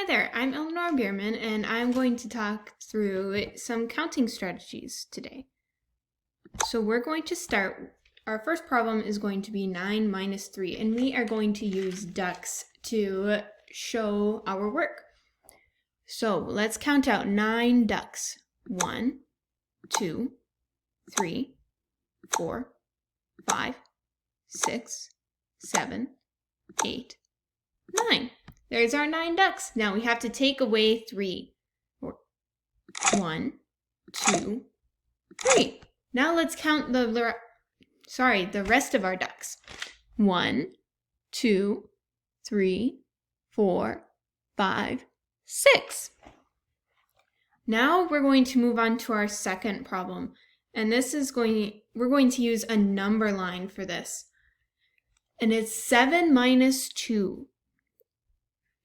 Hi there, I'm Eleanor Bierman, and I'm going to talk through some counting strategies today. So we're going to start, our first problem is going to be 9 minus 3, and we are going to use ducks to show our work. So let's count out 9 ducks. 1, 2, 3, 4, 5, 6, 7, 8, 9. There's our 9 ducks. Now we have to take away 3. 1, 2, 3. Now let's count the rest of our ducks. 1, 2, 3, 4, 5, 6. Now we're going to move on to our second problem. And we're going to use a number line for this. And it's 7 minus 2.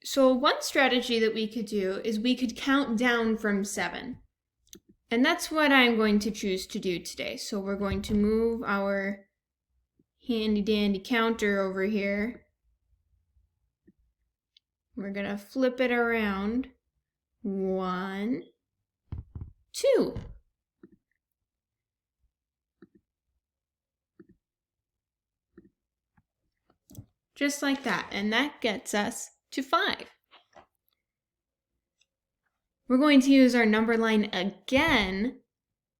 So one strategy that we could do is we could count down from 7. And that's what I'm going to choose to do today. So we're going to move our handy dandy counter over here. We're going to flip it around. 1, 2. Just like that. And that gets us to 5. We're going to use our number line again,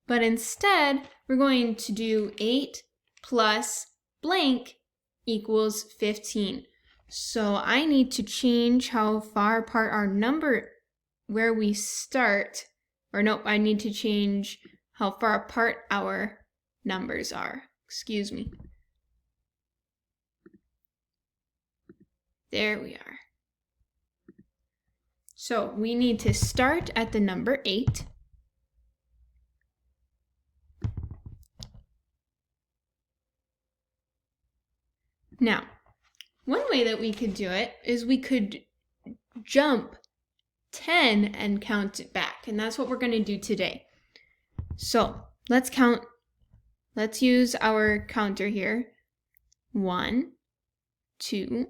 but instead we're going to do 8 plus blank equals 15. So I need to change how far apart our number, where we start, I need to change how far apart our numbers are. Excuse me. There we are. So we need to start at the number 8. Now, one way that we could do it is we could jump 10 and count it back. And that's what we're going to do today. So let's count. Let's use our counter here. 1, 2,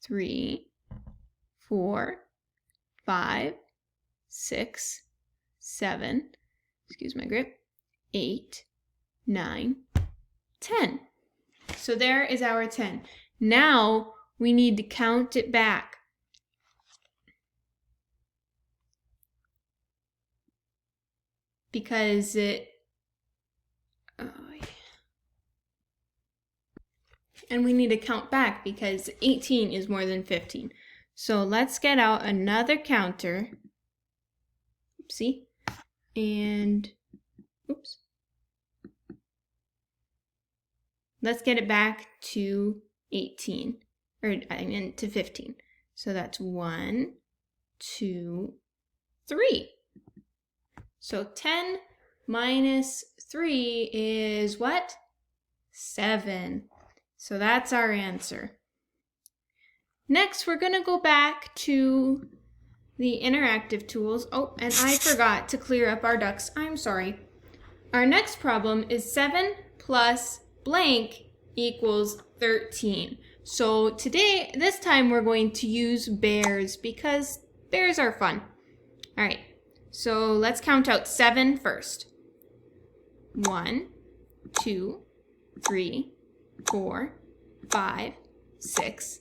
3, 4, 5, 6, 7, excuse my grip, 8, 9, 10. So there is our 10. Now we need to count it back. Because and we need to count back because 18 is more than 15. So let's get out another counter. Oopsie. And, oops. Let's get it back to 18. To 15. So that's 1, 2, 3. So 10 minus 3 is what? 7. So that's our answer. Next, we're going to go back to the interactive tools. Oh, and I forgot to clear up our ducks. I'm sorry. Our next problem is 7 plus blank equals 13. So this time we're going to use bears because bears are fun. All right, so let's count out 7 first. 1, 2, 3, 4, 5, 6,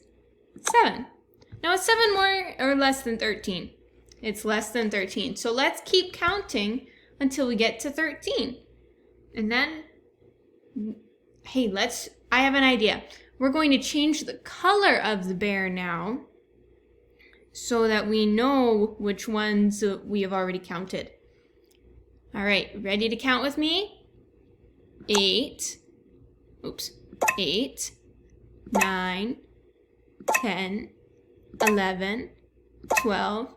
7. Now is 7 more or less than 13? It's less than 13. So let's keep counting until we get to 13. And then, hey, I have an idea. We're going to change the color of the bear now so that we know which ones we have already counted. All right, ready to count with me? 8, 9, 10, 11, 12,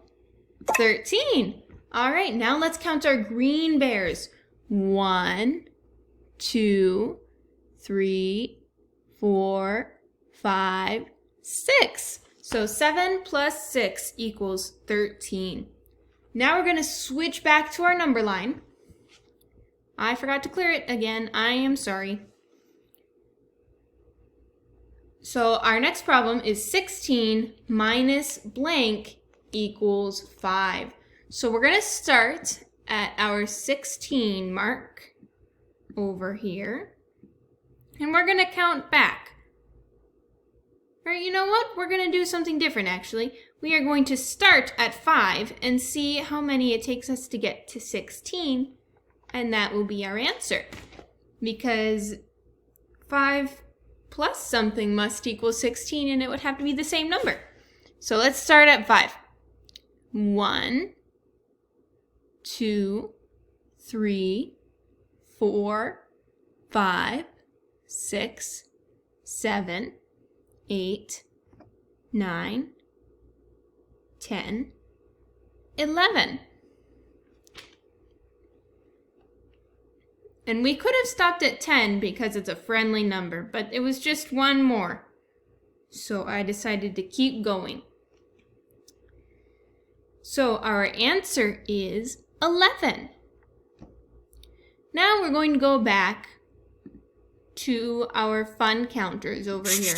13. All right, now let's count our green bears. 1, 2, 3, 4, 5, 6. So 7 plus 6 equals 13. Now we're going to switch back to our number line. I forgot to clear it again. I am sorry. So our next problem is 16 minus blank equals 5. So we're going to start at our 16 mark over here. And we're going to count back. Or you know what? We're going to do something different actually. We are going to start at 5 and see how many it takes us to get to 16. And that will be our answer. Because 5 plus something must equal 16 and it would have to be the same number. So let's start at 5. 1, 2, 3, 4, 5, 6, 7, 8, 9, 10, 11. And we could have stopped at 10 because it's a friendly number, but it was just one more. So I decided to keep going. So our answer is 11. Now we're going to go back to our fun counters over here.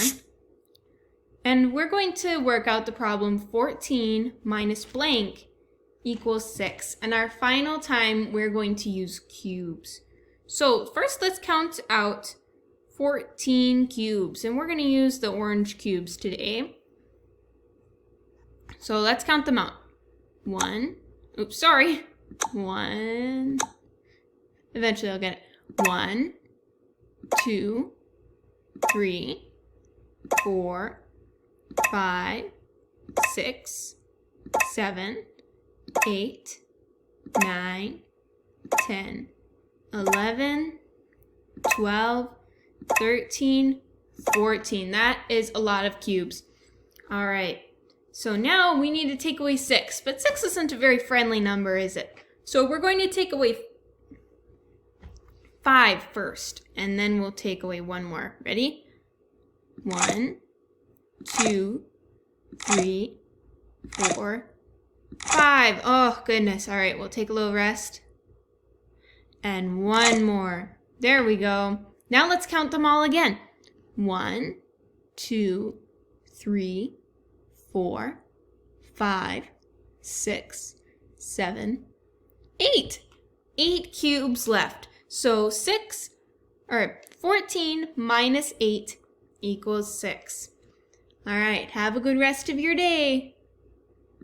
And we're going to work out the problem 14 minus blank equals 6. And our final time, we're going to use cubes. So first let's count out 14 cubes. And we're going to use the orange cubes today. So let's count them out. 1, eventually I'll get it. 1, 2, 3, 4, 5, 6, 7, 8, 9, 10, 11, 12, 13, 14. That is a lot of cubes. All right. So now we need to take away 6, but 6 isn't a very friendly number, is it? So we're going to take away 5 first, and then we'll take away one more. Ready? 1, 2, 3, 4, 5. Oh, goodness. All right, we'll take a little rest. And one more. There we go. Now let's count them all again. 1, 2, 3, 4, 5, 6, 7, 8. 8 cubes left. So 14 minus 8 equals 6. All right, have a good rest of your day.